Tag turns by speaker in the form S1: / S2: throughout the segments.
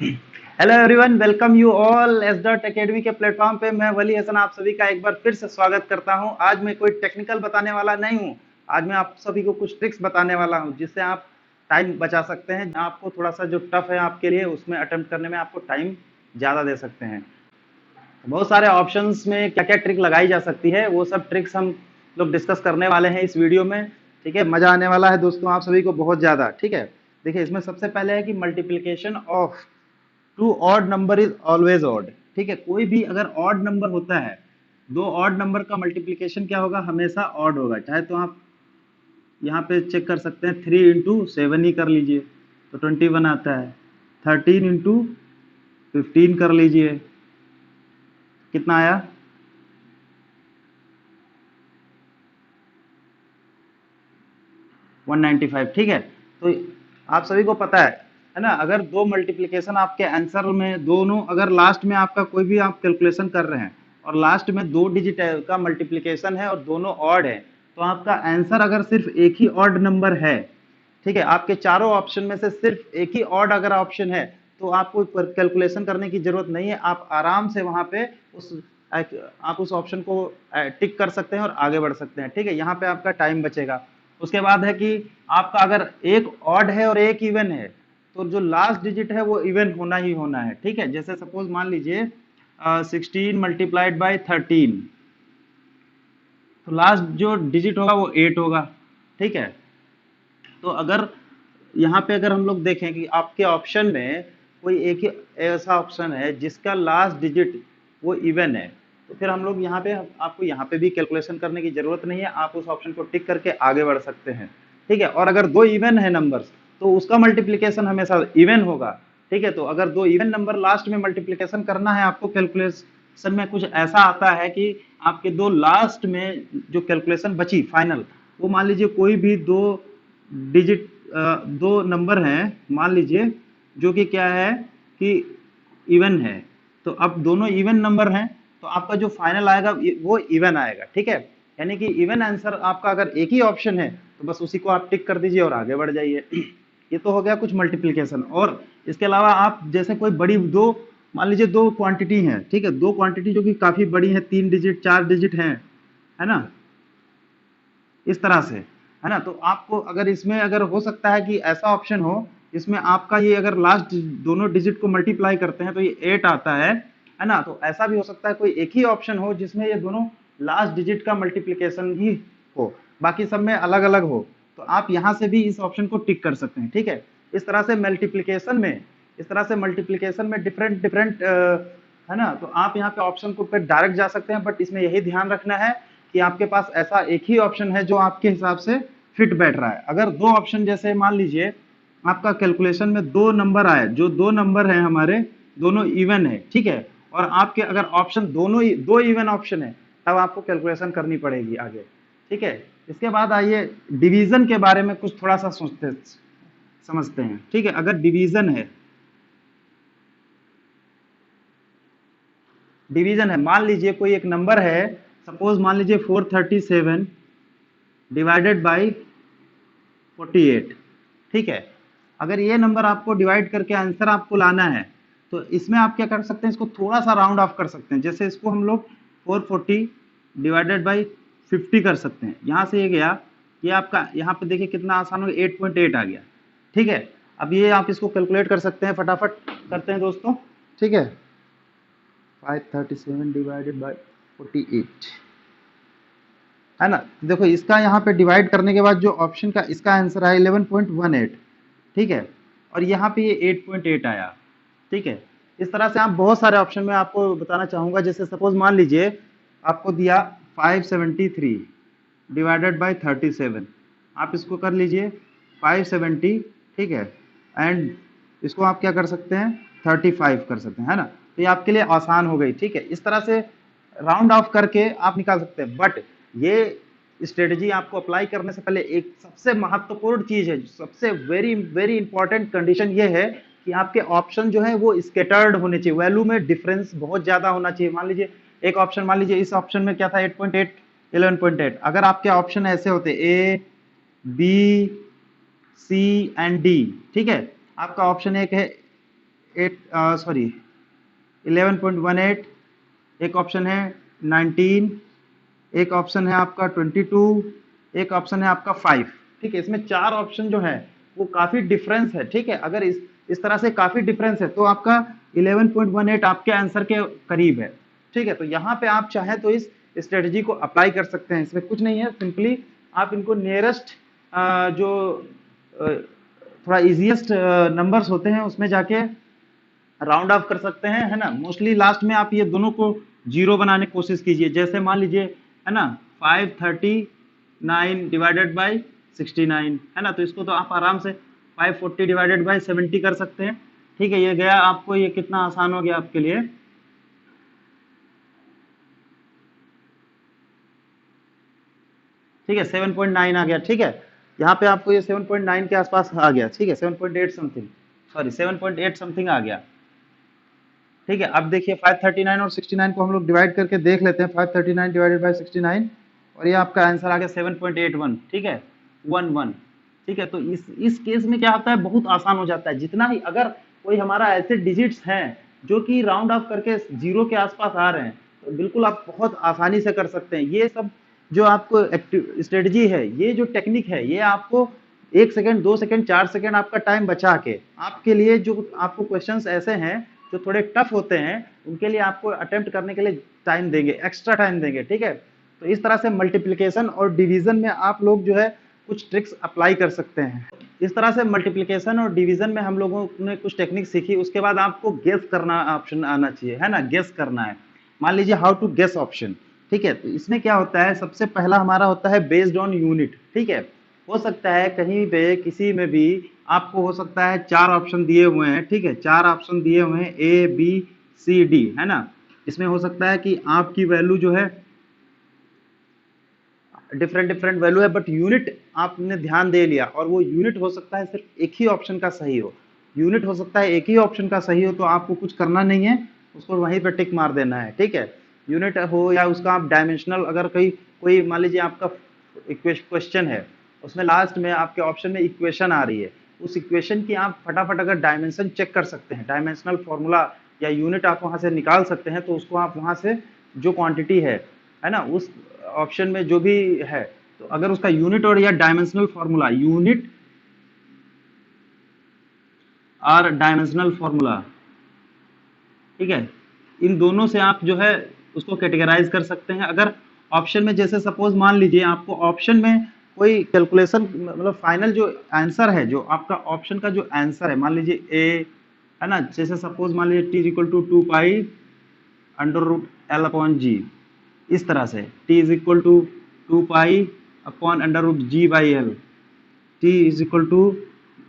S1: Hello everyone, welcome you all S dot academy के platform पे। मैं वली हसन आप सभी का एक बार फिर से स्वागत करता हूं। आज मैं कोई टेक्निकल बताने वाला नहीं हूं। आज मैं आप सभी को कुछ ट्रिक्स बताने वाला हूं जिससे आप टाइम बचा सकते हैं। आपको थोड़ा सा जो टफ है आपके लिए, उसमें अटेम्प्ट करने में आपको टाइम ज़्यादा दे सकते हैं। बहुत सारे ऑप्शंस में क्या क्या ट्रिक लगाई जा सकती है, वो सब ट्रिक्स हम लोग डिस्कस करने वाले हैं इस वीडियो में। ठीक है, मजा आने वाला है दोस्तों आप सभी को बहुत ज़्यादा। ठीक है, देखिए इसमें सबसे पहले है कि multiplication of two odd number is always odd. ठीक है, कोई भी अगर ऑड नंबर होता है, दो ऑड नंबर का मल्टीप्लिकेशन क्या होगा, हमेशा ऑड होगा। चाहे तो आप यहाँ पे चेक कर सकते हैं, 3 इंटू 7 ही कर लीजिए तो 21 आता है। 13 इंटू 15 कर लीजिए, कितना आया, 195। ठीक है, तो आप सभी को पता है ना, अगर दो मल्टीप्लिकेशन आपके आंसर में, दोनों अगर लास्ट में आपका कोई भी आप कैलकुलेशन कर रहे हैं और लास्ट में 2 डिजिट का मल्टीप्लिकेशन है और दोनों ऑड है, तो आपका आंसर अगर सिर्फ एक ही ऑड नंबर है, ठीक है, आपके चारों ऑप्शन में से सिर्फ एक ही ऑड अगर ऑप्शन है, तो आपको कैलकुलेशन करने की जरूरत नहीं है। आप आराम से वहां पे आप उस ऑप्शन को टिक कर सकते हैं और आगे बढ़ सकते हैं। ठीक है, यहाँ पे आपका टाइम बचेगा। उसके बाद है कि आपका अगर एक ऑड है और एक इवन है, तो जो लास्ट डिजिट है वो इवन होना ही होना है। ठीक है, जैसे सपोज मान लीजिए 16 × 13, तो लास्ट जो डिजिट होगा वो 8 होगा। ठीक है, तो अगर यहाँ पे अगर हम लोग देखें कि आपके ऑप्शन में कोई एक ही ऐसा ऑप्शन है जिसका लास्ट डिजिट वो इवन है, तो फिर हम लोग यहाँ पे, आपको यहाँ पे भी कैलकुलेशन करने की जरूरत नहीं है, आप उस ऑप्शन को टिक करके आगे बढ़ सकते हैं। ठीक है, और अगर दो इवन है नंबर्स, तो उसका मल्टीप्लीकेशन हमेशा इवन होगा। ठीक है, तो अगर दो इवन नंबर लास्ट में मल्टीप्लीकेशन करना है आपको, कैलकुलेशन में कुछ ऐसा आता है कि आपके दो लास्ट में जो कैलकुलेशन बची फाइनल, वो मान लीजिए कोई भी दो डिजिट, दो नंबर हैं मान लीजिए, जो कि क्या है कि इवन है, तो अब दोनों इवन नंबर हैं, तो आपका जो फाइनल आएगा वो इवन आएगा। ठीक है, यानी कि इवन आंसर आपका अगर एक ही ऑप्शन है, तो बस उसी को आप टिक कर दीजिए और आगे बढ़ जाइए। ये तो हो गया कुछ मल्टीप्लिकेशन। और इसके अलावा आप जैसे कोई बड़ी दो, मान लीजिए दो क्वांटिटी हैं, ठीक है, दो क्वांटिटी जो कि काफी बड़ी है, 3 डिजिट 4 डिजिट है ना, इस तरह से, है ना, तो आपको अगर इसमें अगर हो सकता है कि ऐसा ऑप्शन हो इसमें आपका ये अगर लास्ट दोनों डिजिट को मल्टीप्लाई करते हैं तो ये 8 आता है ना, तो ऐसा भी हो सकता है कोई एक ही ऑप्शन हो जिसमें ये दोनों लास्ट डिजिट का मल्टीप्लिकेशन ही हो, बाकी सब में अलग अलग हो, तो आप यहाँ से भी इस ऑप्शन को टिक कर सकते हैं। ठीक है, इस तरह से मल्टीप्लिकेशन में, इस तरह से मल्टीप्लिकेशन में डिफरेंट डिफरेंट, है ना, तो आप यहाँ पे ऑप्शन को पे डायरेक्ट जा सकते हैं, बट इसमें यही ध्यान रखना है कि आपके पास ऐसा एक ही ऑप्शन है जो आपके हिसाब से फिट बैठ रहा है। अगर दो ऑप्शन, जैसे मान लीजिए आपका कैलकुलेशन में दो नंबर आए, जो दो नंबर हैं हमारे, दोनों इवन है, ठीक है, और आपके अगर ऑप्शन दोनों ही दो इवन ऑप्शन है, तब आपको कैलकुलेशन करनी पड़ेगी आगे। ठीक है, इसके बाद आइए डिवीजन के बारे में कुछ थोड़ा सा सोचते समझते हैं। ठीक है, अगर डिवीजन है, डिवीजन है, मान लीजिए कोई एक नंबर है, सपोज मान लीजिए 437 डिवाइडेड बाई 48। ठीक है, अगर ये नंबर आपको डिवाइड करके आंसर आपको लाना है, तो इसमें आप क्या कर सकते हैं, इसको थोड़ा सा राउंड ऑफ कर सकते हैं। जैसे इसको हम लोग 440 डिवाइडेड बाई 50 कर सकते हैं। यहाँ से ये गया, ये आपका यहाँ पे देखिए कितना आसान हो गया, 8.8 आ गया। ठीक है, अब ये आप इसको कैलकुलेट कर सकते हैं, फटाफट करते हैं दोस्तों। ठीक है, 537 डिवाइडेड बाई 48, है ना, देखो इसका यहाँ पे डिवाइड करने के बाद जो ऑप्शन का इसका आंसर है 11.18। ठीक है, और यहाँ पे ये 8.8 आया। ठीक है, इस तरह से आप बहुत सारे ऑप्शन में आपको बताना चाहूंगा। जैसे सपोज मान लीजिए आपको दिया 573 डिवाइडेड बाई 37, आप इसको कर लीजिए 570। ठीक है, एंड इसको आप क्या कर सकते हैं, 35 कर सकते हैं, है ना, तो ये आपके लिए आसान हो गई। ठीक है, इस तरह से राउंड ऑफ करके आप निकाल सकते हैं। बट ये स्ट्रेटजी आपको अप्लाई करने से पहले एक सबसे महत्वपूर्ण चीज है, सबसे वेरी वेरी इंपॉर्टेंट कंडीशन ये है कि आपके ऑप्शन जो है वो स्केटर्ड होने चाहिए, वैल्यू में डिफरेंस बहुत ज्यादा होना चाहिए। मान लीजिए एक ऑप्शन, मान लीजिए इस ऑप्शन में क्या था, 8.8 11.8, अगर आपके ऑप्शन ऐसे होते A B C and D, ठीक है, आपका ऑप्शन एक है 8 सॉरी 11.18, एक ऑप्शन है 19, एक ऑप्शन है आपका 22, एक ऑप्शन है आपका 5। ठीक है, इसमें 4 ऑप्शन जो है वो काफी डिफरेंस है। ठीक है, अगर इस तरह से काफी डिफरेंस है तो आपका 11.18 आपके आंसर के करीब है। ठीक है, तो यहाँ पे आप चाहे तो इस स्ट्रेटजी को अप्लाई कर सकते हैं, इसमें कुछ नहीं है, सिंपली आप इनको नियरेस्ट जो थोड़ा इजिएस्ट नंबर्स होते हैं उसमें जाके राउंड ऑफ कर सकते हैं, है ना। मोस्टली लास्ट में आप ये दोनों को जीरो बनाने की कोशिश कीजिए। जैसे मान लीजिए, है ना, 539 डिवाइडेड बाई 69, है ना, तो इसको तो आप आराम से 540 डिवाइडेड बाई 70 कर सकते हैं। ठीक है, ये गया आपको, ये कितना आसान हो गया आपके लिए। ठीक है, 7.9 आ गया। ठीक है, यहाँ पे आपको ये 7.9 के आसपास आ गया। ठीक है, 7.8 समथिंग, सॉरी 7.8 समथिंग आ गया। ठीक है, अब देखिए 539 और 69 को हम लोग डिवाइड करके देख लेते हैं। 539 डिवाइडेड बाई 69 और ये आपका आंसर आ गया 7.81। ठीक है, 11। ठीक है, तो इस केस में क्या होता है, बहुत आसान हो जाता है। जितना ही अगर कोई हमारा ऐसे डिजिट्स हैं जो कि राउंड ऑफ करके जीरो के आसपास आ रहे हैं, तो बिल्कुल आप बहुत आसानी से कर सकते हैं। ये सब जो आपको स्ट्रेटजी है, ये जो टेक्निक है, ये आपको 1 सेकंड, 2 सेकंड, 4 सेकंड आपका टाइम बचा के आपके लिए, जो आपको क्वेश्चंस ऐसे हैं जो थोड़े टफ होते हैं, उनके लिए आपको अटेम्प्ट करने के लिए टाइम देंगे, एक्स्ट्रा टाइम देंगे। ठीक है, तो इस तरह से मल्टीप्लिकेशन और डिवीजन में आप लोग जो है कुछ ट्रिक्स अप्लाई कर सकते हैं। इस तरह से मल्टीप्लिकेशन और डिवीजन में हम लोगों ने कुछ टेक्निक सीखी। उसके बाद आपको गेस करना ऑप्शन आना चाहिए, है ना, गेस करना है। मान लीजिए हाउ टू गेस ऑप्शन। ठीक है, तो इसमें क्या होता है, सबसे पहला हमारा होता है बेस्ड ऑन यूनिट। ठीक है, हो सकता है कहीं पे किसी में भी आपको हो सकता है 4 ऑप्शन दिए हुए हैं। ठीक है, 4 ऑप्शन दिए हुए हैं, ए बी सी डी, है ना। इसमें हो सकता है कि आपकी वैल्यू जो है डिफरेंट डिफरेंट वैल्यू है, बट यूनिट आपने ध्यान दे लिया, और वो यूनिट हो सकता है सिर्फ एक ही ऑप्शन का सही हो। यूनिट हो सकता है एक ही ऑप्शन का सही हो, तो आपको कुछ करना नहीं है, उसको वहीं पर टिक मार देना है। ठीक है, यूनिट हो या उसका आप डायमेंशनल, अगर कोई मान लीजिए आपका क्वेश्चन है, उसमें लास्ट में आपके ऑप्शन में इक्वेशन आ रही है, उस इक्वेशन की आप फटाफट अगर डायमेंशन चेक कर सकते हैं, डायमेंशनल फॉर्मूला या यूनिट आप वहां से निकाल सकते हैं, तो उसको आप वहां से जो क्वांटिटी है ना, उस ऑप्शन में जो भी है, तो अगर उसका यूनिट और या डायमेंशनल फॉर्मूला, यूनिट और डायमेंशनल फॉर्मूला, ठीक है, इन दोनों से आप जो है उसको कैटेगराइज कर सकते हैं। अगर ऑप्शन में, जैसे सपोज मान लीजिए आपको ऑप्शन में कोई कैलकुलेशन, मतलब फाइनल जो आंसर है, जो आपका ऑप्शन का जो आंसर है, मान लीजिए ए, है ना, जैसे सपोज मान लीजिए T is equal to 2 pi under root L upon G, इस तरह से T is equal to 2 pi upon under root G by L, T is equal to,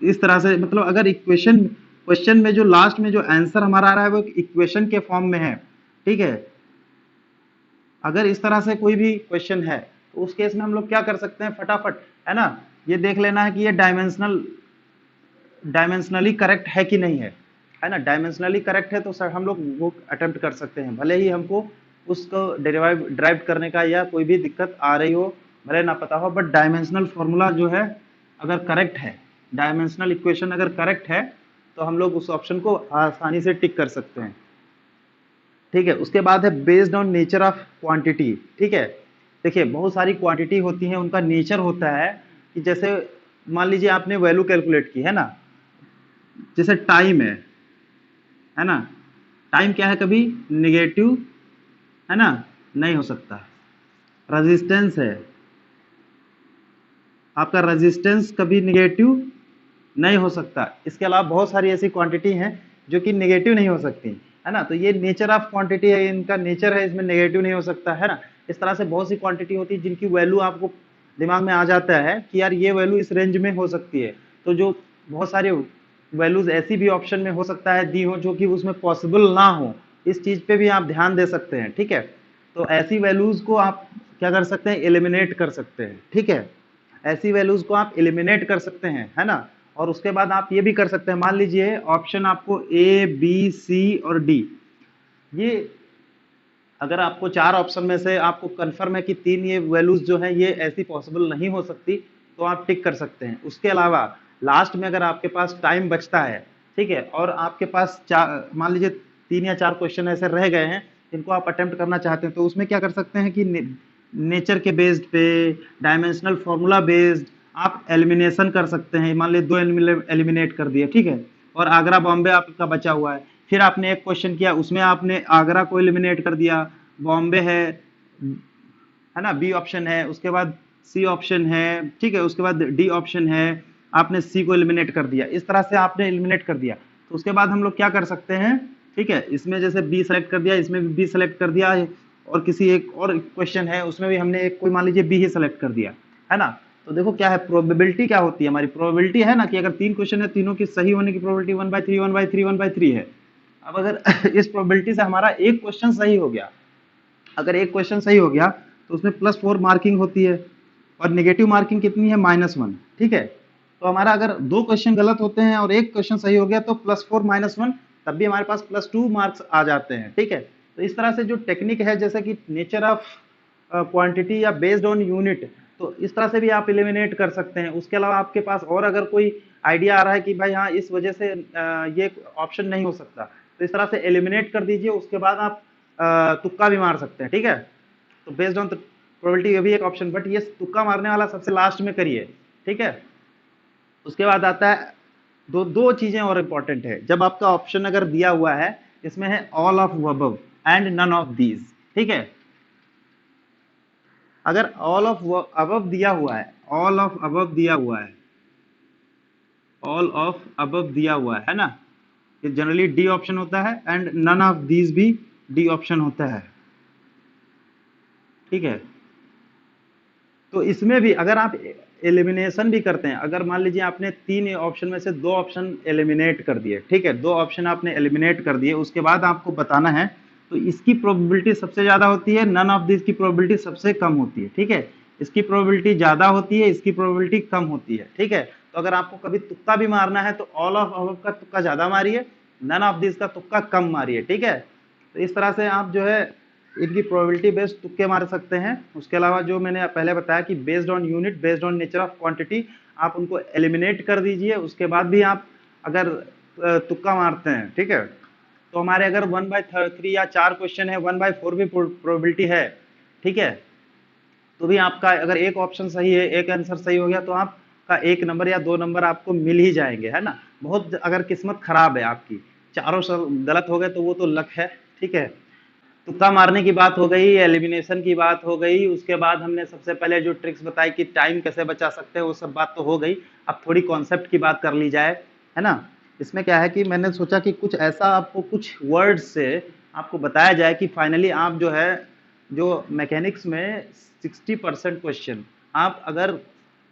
S1: इस तरह से, मतलब अगर इक्वेशन क्वेश्चन में जो लास्ट में जो आंसर हमारा आ रहा है वो इक्वेशन के फॉर्म में है। ठीक है, अगर इस तरह से कोई भी क्वेश्चन है, तो उस केस में हम लोग क्या कर सकते हैं, फटाफट, है ना, ये देख लेना है कि ये डायमेंशनली करेक्ट है कि नहीं है ना। डायमेंशनली करेक्ट है तो सर हम लोग वो अटेम्प्ट कर सकते हैं, भले ही हमको उसको ड्राइव करने का या कोई भी दिक्कत आ रही हो, भले ना पता हो, बट डायमेंशनल फॉर्मूला जो है अगर करेक्ट है, डायमेंशनल इक्वेशन अगर करेक्ट है, तो हम लोग उस ऑप्शन को आसानी से टिक कर सकते हैं। ठीक है, उसके बाद है based on nature of quantity. ठीक है, देखिए बहुत सारी क्वांटिटी होती है, उनका नेचर होता है कि जैसे मान लीजिए आपने वैल्यू कैलकुलेट की, है ना, जैसे टाइम है ना, टाइम क्या है, कभी निगेटिव, है ना, नहीं हो सकता। रेजिस्टेंस है, आपका रेजिस्टेंस कभी निगेटिव नहीं हो सकता। इसके अलावा बहुत सारी ऐसी क्वांटिटी हैं जो कि नेगेटिव नहीं हो सकती, है ना। तो ये नेचर ऑफ क्वांटिटी है, इनका नेचर है, इसमें नेगेटिव नहीं हो सकता, है ना। इस तरह से बहुत सी क्वांटिटी होती है जिनकी वैल्यू आपको दिमाग में आ जाता है कि यार ये वैल्यू इस रेंज में हो सकती है। तो जो बहुत सारे वैल्यूज ऐसी भी ऑप्शन में हो सकता है दी हो जो कि उसमें पॉसिबल ना हो, इस चीज पे भी आप ध्यान दे सकते हैं। ठीक है, तो ऐसी वैल्यूज को आप क्या कर सकते हैं, एलिमिनेट कर सकते हैं। ठीक है, ऐसी वैल्यूज को आप एलिमिनेट कर सकते हैं, है ना। और उसके बाद आप ये भी कर सकते हैं, मान लीजिए ऑप्शन आपको ए बी सी और डी, ये अगर आपको 4 ऑप्शन में से आपको कंफर्म है कि 3 ये वैल्यूज जो है ये ऐसी पॉसिबल नहीं हो सकती, तो आप टिक कर सकते हैं। उसके अलावा लास्ट में अगर आपके पास टाइम बचता है, ठीक है, और आपके पास चार, मान लीजिए 3 या 4 क्वेश्चन ऐसे रह गए हैं जिनको आप अटेम्प्ट करना चाहते हैं, तो उसमें क्या कर सकते हैं कि नेचर के बेस्ड पे, डायमेंशनल फॉर्मूला बेस्ड आप एलिमिनेशन कर सकते हैं। मान लीजिए 2 एलिमिनेट कर दिए, ठीक है, और आगरा बॉम्बे आपका बचा हुआ है। फिर आपने एक क्वेश्चन किया, उसमें आपने आगरा को एलिमिनेट कर दिया, बॉम्बे है ना, बी ऑप्शन है, उसके बाद सी ऑप्शन है, ठीक है, उसके बाद डी ऑप्शन है, आपने सी को एलिमिनेट कर दिया। इस तरह से आपने एलिमिनेट कर दिया, तो उसके बाद हम लोग क्या कर सकते हैं, ठीक है, इसमें जैसे बी सेलेक्ट कर दिया, इसमें भी बी सेलेक्ट कर दिया, और किसी एक और क्वेश्चन है उसमें भी हमने एक कोई मान लीजिए बी ही सेलेक्ट कर दिया, है ना। तो देखो क्या है, प्रोबेबिलिटी क्या होती है हमारी, प्रोबेबिलिटी है ना कि अगर 3 क्वेश्चन है, तीनों की सही होने की प्रोबेबिलिटी 1/3 1/3 1/3 है। अब अगर इस प्रोबेबिलिटी से हमारा एक क्वेश्चन सही हो गया, अगर एक क्वेश्चन सही हो गया तो उसमें +4 मार्किंग होती है, और नेगेटिव मार्किंग कितनी है, -1, ठीक है। तो हमारा अगर 2 क्वेश्चन गलत होते हैं और एक क्वेश्चन सही हो गया तो +4 -1, तब भी हमारे पास +2 मार्क्स आ जाते हैं, ठीक है। तो इस तरह से जो टेक्निक है, जैसे कि नेचर ऑफ क्वांटिटी या बेस्ड ऑन यूनिट, तो इस तरह से भी आप एलिमिनेट कर सकते हैं। उसके अलावा आपके पास और अगर कोई आइडिया आ रहा है कि भाई हाँ इस वजह से ये ऑप्शन नहीं हो सकता, तो इस तरह से एलिमिनेट कर दीजिए। उसके बाद आप तुक्का भी मार सकते हैं, ठीक है। तो बेस्ड ऑन प्रोबेबिलिटी, ये भी एक ऑप्शन, बट ये तुक्का मारने वाला सबसे लास्ट में करिए, ठीक है। उसके बाद आता है दो चीजें और इंपॉर्टेंट है। जब आपका ऑप्शन अगर दिया हुआ है, इसमें है all of above and none of these, ठीक है। अगर ऑल ऑफ अबव दिया हुआ है, ऑल ऑफ अबव दिया हुआ है, ऑल ऑफ अबव दिया हुआ है ना, ये जनरली डी ऑप्शन होता है, एंड नन ऑफ दीज भी डी ऑप्शन होता है, ठीक है। तो इसमें भी अगर आप एलिमिनेशन भी करते हैं, अगर मान लीजिए आपने 3 ऑप्शन में से 2 ऑप्शन एलिमिनेट कर दिए, ठीक है, 2 ऑप्शन आपने एलिमिनेट कर दिए, उसके बाद आपको बताना है, तो इसकी प्रोबेबिलिटी सबसे ज्यादा होती है, नन ऑफ दिस की प्रोबेबिलिटी सबसे कम होती है, ठीक है। इसकी प्रोबेबिलिटी ज्यादा होती है, इसकी प्रोबेबिलिटी कम होती है, ठीक है। तो अगर आपको कभी तुक्का भी मारना है तो ऑल ऑफ अबव का तुक्का ज्यादा मारिए, नन ऑफ दिस का तुक्का कम मारिए, ठीक है। तो इस तरह से आप जो है इनकी प्रोबेबिलिटी बेस्ड तुक्के मार सकते हैं। उसके अलावा जो मैंने पहले बताया कि based on unit, based on nature of quantity, आप उनको एलिमिनेट कर दीजिए। उसके बाद भी आप अगर तुक्का मारते हैं, ठीक है, तो हमारे अगर 1/3 या 4 क्वेश्चन है, 1/4 भी प्रोबेबिलिटी है, ठीक है, तो भी आपका अगर एक ऑप्शन सही है, एक आंसर सही हो गया, तो आपका 1 नंबर या 2 नंबर आपको मिल ही जाएंगे, है ना। बहुत अगर किस्मत खराब है आपकी, चारों गलत हो गए तो वो तो लक है, ठीक है। तुक्का मारने की बात हो गई, एलिमिनेशन की बात हो गई, उसके बाद हमने सबसे पहले जो ट्रिक्स बताई कि टाइम कैसे बचा सकते हैं, वो सब बात तो हो गई। अब थोड़ी कॉन्सेप्ट की बात कर ली जाए, है ना। इसमें क्या है कि मैंने सोचा कि कुछ ऐसा आपको कुछ वर्ड्स से आपको बताया जाए कि फाइनली आप जो है, जो मैकेनिक्स में 60% क्वेश्चन आप अगर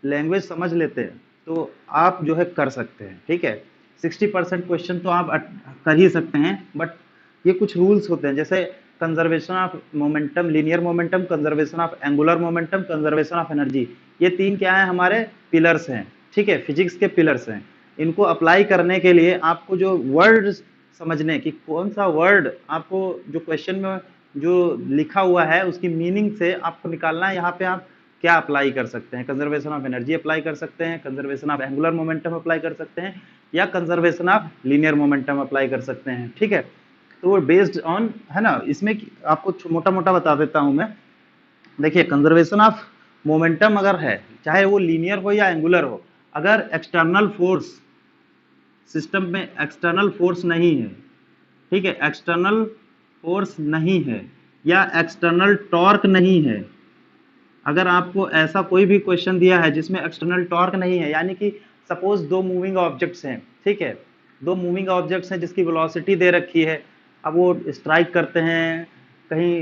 S1: लैंग्वेज समझ लेते हैं तो आप जो है कर सकते हैं, ठीक है। 60% क्वेश्चन तो आप कर ही सकते हैं, बट ये कुछ रूल्स होते हैं, जैसे conservation of momentum, linear momentum, conservation of angular momentum, conservation of energy. ये 3 क्या है, हमारे पिलर्स हैं, ठीक है, फिजिक्स के पिलर्स हैं। इनको अप्लाई करने के लिए आपको जो वर्ड समझने की, कौन सा वर्ड आपको जो क्वेश्चन में जो लिखा हुआ है उसकी मीनिंग से आपको निकालना है, यहाँ पे आप क्या अप्लाई कर सकते हैं। कंजर्वेशन ऑफ एनर्जी अप्लाई कर सकते हैं, conservation of angular momentum apply कर सकते हैं, या conservation of linear momentum apply कर सकते हैं, ठीक है। तो वो बेस्ड ऑन, है ना, इसमें आपको मोटा मोटा बता देता हूं मैं। देखिए, कंजर्वेशन ऑफ मोमेंटम अगर है, चाहे वो लीनियर हो या एंगुलर हो, अगर एक्सटर्नल फोर्स सिस्टम में, एक्सटर्नल फोर्स नहीं है, ठीक है, एक्सटर्नल फोर्स नहीं है या एक्सटर्नल टॉर्क नहीं है, अगर आपको ऐसा कोई भी क्वेश्चन दिया है जिसमें एक्सटर्नल टॉर्क नहीं है, यानी कि सपोज 2 मूविंग ऑब्जेक्ट्स हैं, ठीक है, 2 मूविंग ऑब्जेक्ट्स हैं जिसकी वेलोसिटी दे रखी है, अब वो स्ट्राइक करते हैं कहीं,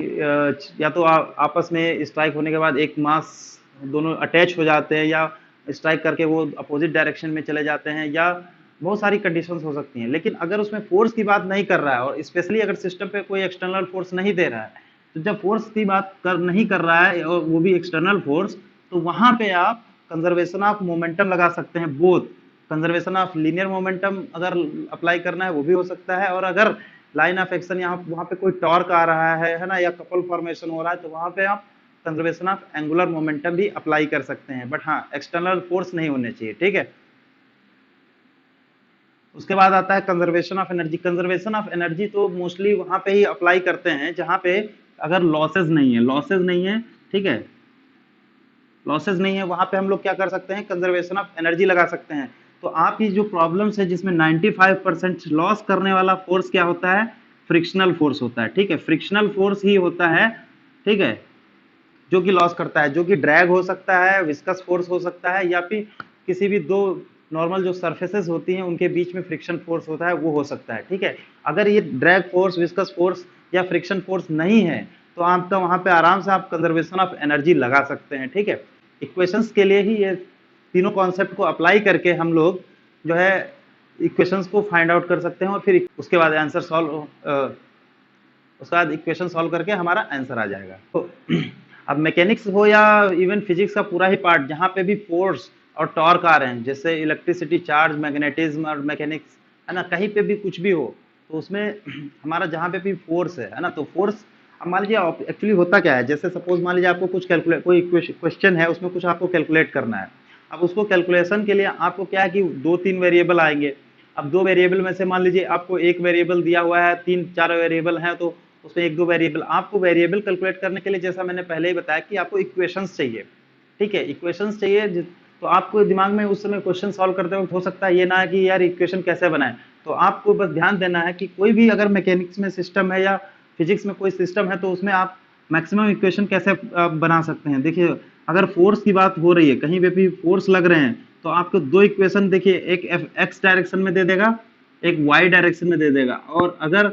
S1: या तो आपस में स्ट्राइक होने के बाद एक मास, दोनों अटैच हो जाते हैं, या स्ट्राइक करके वो अपोजिट डायरेक्शन में चले जाते हैं, या बहुत सारी कंडीशंस हो सकती हैं। लेकिन अगर उसमें फोर्स की बात नहीं कर रहा है, और स्पेशली अगर सिस्टम पे कोई एक्सटर्नल फोर्स नहीं दे रहा है, तो जब फोर्स की बात नहीं कर रहा है और वो भी एक्सटर्नल फोर्स, तो वहां पे आप कंजर्वेशन ऑफ मोमेंटम लगा सकते हैं। Both conservation of linear momentum अगर अप्लाई करना है वो भी हो सकता है, और अगर लाइन ऑफ एक्शन यहाँ वहां पे कोई टॉर्क आ रहा है ना, या कपल फॉर्मेशन हो रहा है, तो वहां पे आप कंजर्वेशन ऑफ एंगुलर मोमेंटम भी अप्लाई कर सकते हैं। बट हाँ, एक्सटर्नल फोर्स नहीं होने चाहिए, ठीक है। उसके बाद आता है conservation of energy. Conservation of energy तो मोस्टली वहां पे ही अप्लाई करते हैं जहां पे अगर लॉसेज नहीं है, लॉसेज नहीं है, ठीक है, लॉसेज नहीं है, वहां पे हम लोग क्या कर सकते हैं, कंजर्वेशन ऑफ एनर्जी लगा सकते हैं। तो आपकी जो प्रॉब्लम्स है जिसमें 95% लॉस करने वाला फोर्स क्या होता है, फ्रिक्शनल फोर्स होता है, ठीक है, फ्रिक्शनल फोर्स ही होता है, ठीक है, जो कि लॉस करता है, जो कि ड्रैग हो सकता है, विस्कस फोर्स हो सकता है, या फिर किसी भी दो नॉर्मल जो सरफेसेस होती हैं उनके बीच में फ्रिक्शन फोर्स होता है, वो हो सकता है, ठीक है। अगर ये ड्रैग फोर्स, विस्कस फोर्स या फ्रिक्शन फोर्स नहीं है तो आपका वहां पे आराम से आप कंजर्वेशन ऑफ एनर्जी लगा सकते हैं, ठीक है। इक्वेशंस के लिए ही ये तीनों कॉन्सेप्ट को अप्लाई करके हम लोग जो है इक्वेशंस को फाइंड आउट कर सकते हैं और फिर उसके बाद आंसर सॉल्व, उसके बाद इक्वेशन सॉल्व करके हमारा आंसर आ जाएगा। तो अब मैकेनिक्स हो या इवन फिजिक्स का पूरा ही पार्ट जहाँ पे भी फोर्स और टॉर्क आ रहे हैं, जैसे इलेक्ट्रिसिटी, चार्ज, मैग्नेटिज्म और मैकेनिक्स, है ना, कहीं पे भी कुछ भी हो तो उसमें हमारा जहाँ पे भी फोर्स है ना, तो फोर्स अब मान लीजिए एक्चुअली होता क्या है, जैसे सपोज मान लीजिए आपको कुछ कैलकुलेट, कोई क्वेश्चन है उसमें कुछ आपको कैलकुलेट करना है। अब उसको कैलकुलेशन के लिए आपको क्या है कि 2-3 वेरिएबल आएंगे। अब 2 वेरिएबल में से मान लीजिए आपको एक वेरिएबल दिया हुआ है, 3-4 वेरिएबल हैं, तो उसमें 1-2 वेरिएबल, आपको वेरिएबल कैलकुलेट करने के लिए जैसा मैंने पहले ही बताया कि आपको इक्वेशंस चाहिए, ठीक है, इक्वेशंस चाहिए। तो आपको दिमाग में उस समय क्वेश्चन सॉल्व करते वक्त हो सकता है ये ना है कि यार इक्वेशन कैसे बनाए, तो आपको बस ध्यान देना है कि कोई भी अगर मैकेनिक्स में सिस्टम है या फिजिक्स में कोई सिस्टम है तो उसमें आप मैक्सिमम इक्वेशन कैसे बना सकते हैं। देखिए अगर फोर्स की बात हो रही है, कहीं पे भी फोर्स लग रहे हैं, तो आपको 2 इक्वेशन देखिए, एक एक्स डायरेक्शन में दे देगा, एक वाई डायरेक्शन में दे देगा। और अगर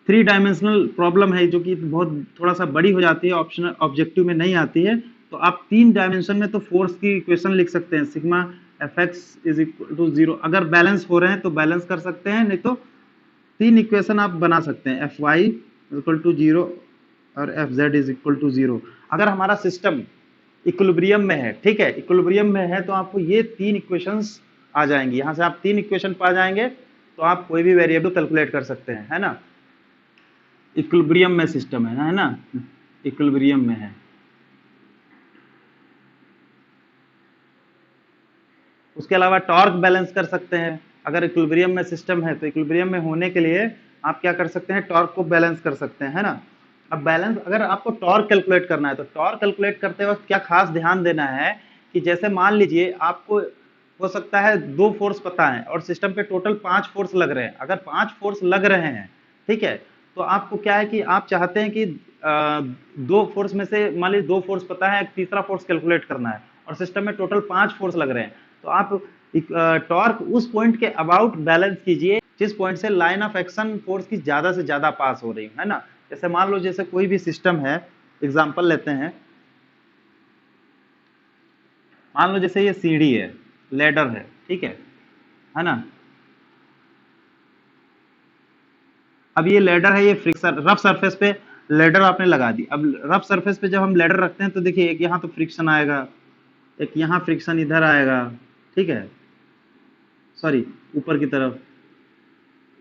S1: 3 डायमेंशनल प्रॉब्लम है जो कि बहुत थोड़ा सा बड़ी हो जाती है, ऑप्शनल ऑब्जेक्टिव में नहीं आती है, तो आप 3 डायमेंशन में तो फोर्स की इक्वेशन लिख सकते हैं, sigma F X is equal to 0। अगर बैलेंस हो रहे हैं तो बैलेंस कर सकते हैं, नहीं तो 3 इक्वेशन आप बना सकते हैं, एफ वाई इक्वल टू 0 और F Z is equal to 0। अगर हमारा सिस्टम इक्विलिब्रियम में है, ठीक है, इक्विलिब्रियम में है, तो आपको ये 3 इक्वेशंस आ जाएंगी, यहां से आप 3 इक्वेशन पा जाएंगे, तो आप कोई भी वेरिएबल कैलकुलेट कर सकते हैं, है ना। इक्विलिब्रियम में सिस्टम है ना, इक्विलिब्रियम में है। उसके अलावा टॉर्क बैलेंस कर सकते हैं, अगर इक्विलिब्रियम में सिस्टम है तो इक्विलिब्रियम में होने के लिए आप क्या कर सकते हैं, टॉर्क को बैलेंस कर सकते हैं, है ना। अब बैलेंस, अगर आपको टॉर्क कैलकुलेट करना है तो टॉर्क कैलकुलेट करते वक्त क्या खास ध्यान देना है कि जैसे मान लीजिए आपको हो सकता है 2 फोर्स पता है और सिस्टम पे टोटल 5 फोर्स लग रहे हैं। अगर 5 फोर्स लग रहे हैं, ठीक है, तो आपको क्या है कि आप चाहते हैं कि 2 फोर्स में से मान लीजिए 2 फोर्स पता है, एक तीसरा फोर्स कैलकुलेट करना है और सिस्टम में टोटल 5 फोर्स लग रहे हैं, तो आप टॉर्क उस पॉइंट के अबाउट बैलेंस कीजिए जिस पॉइंट से लाइन ऑफ एक्शन फोर्स की ज्यादा से ज्यादा पास हो रही है ना। जैसे मान लो जैसे कोई भी सिस्टम है, एग्जांपल लेते हैं, मान लो जैसे ये सीढ़ी है, लेडर है, ठीक है ना। अब ये लेडर है, ये फ्रिक्शन, रफ सरफेस पे लेडर आपने लगा दी। अब रफ सरफेस पे जब हम लेडर रखते हैं तो देखिए एक यहाँ तो फ्रिक्शन आएगा, एक यहाँ फ्रिक्शन इधर आएगा, ठीक है, सॉरी ऊपर की तरफ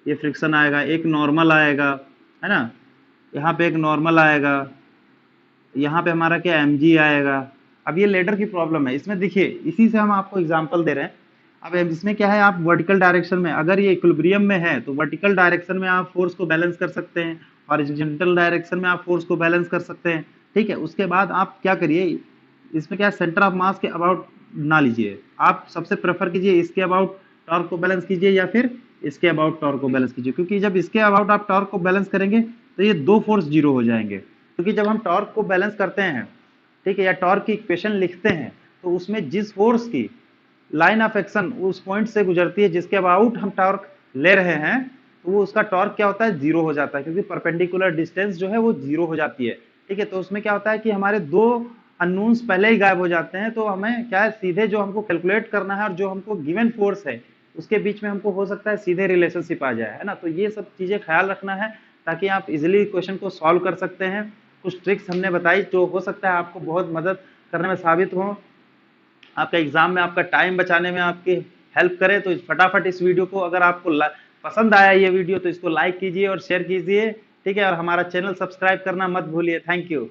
S1: ये फ्रिक्शन आएगा, एक नॉर्मल आएगा, है ना, यहाँ पे एक नॉर्मल आएगा, यहाँ पे हमारा क्या mg आएगा। अब ये लेडर की प्रॉब्लम है, इसमें देखिए इसी से हम आपको एग्जांपल दे रहे हैं। अब इसमें क्या है, आप वर्टिकल डायरेक्शन में, अगर ये इक्विलिब्रियम में है तो वर्टिकल डायरेक्शन में आप फोर्स को बैलेंस कर सकते हैं, हॉरिजॉन्टल डायरेक्शन में आप फोर्स को बैलेंस कर सकते हैं, ठीक है। उसके बाद आप क्या करिए, इसमें क्या सेंटर ऑफ मास के अबाउट ना लीजिए, आप सबसे प्रेफर कीजिए इसके अबाउट टॉर्क को बैलेंस कीजिए या फिर इसके अबाउट टॉर्क को बैलेंस कीजिए, क्योंकि जब इसके अबाउट आप टॉर्क को बैलेंस करेंगे तो ये 2 फोर्स 0 हो जाएंगे। क्योंकि जब हम टॉर्क को बैलेंस करते हैं, ठीक है, या टॉर्क की इक्वेशन लिखते हैं, तो उसमें जिस फोर्स की लाइन ऑफ एक्शन उस पॉइंट से गुजरती है जिसके अबाउट हम टॉर्क ले रहे हैं, तो वो उसका टॉर्क क्या होता है, 0 हो जाता है, क्योंकि परपेंडिकुलर डिस्टेंस जो है वो 0 हो जाती है, ठीक है। तो उसमें क्या होता है कि हमारे 2 अननोन्स पहले ही गायब हो जाते हैं, तो हमें क्या है, सीधे जो हमको कैलकुलेट करना है और जो हमको गिवन फोर्स है उसके बीच में हमको हो सकता है सीधे रिलेशनशिप आ जाए, है ना। तो ये सब चीजें ख्याल रखना है ताकि आप इजिली क्वेश्चन को सॉल्व कर सकते हैं। कुछ ट्रिक्स हमने बताई जो हो सकता है आपको बहुत मदद करने में साबित हो, आपका एग्जाम में आपका टाइम बचाने में आपकी हेल्प करे। तो फटाफट इस वीडियो को, अगर आपको पसंद आया ये वीडियो तो इसको लाइक कीजिए और शेयर कीजिए, ठीक है, और हमारा चैनल सब्सक्राइब करना मत भूलिए। Thank you.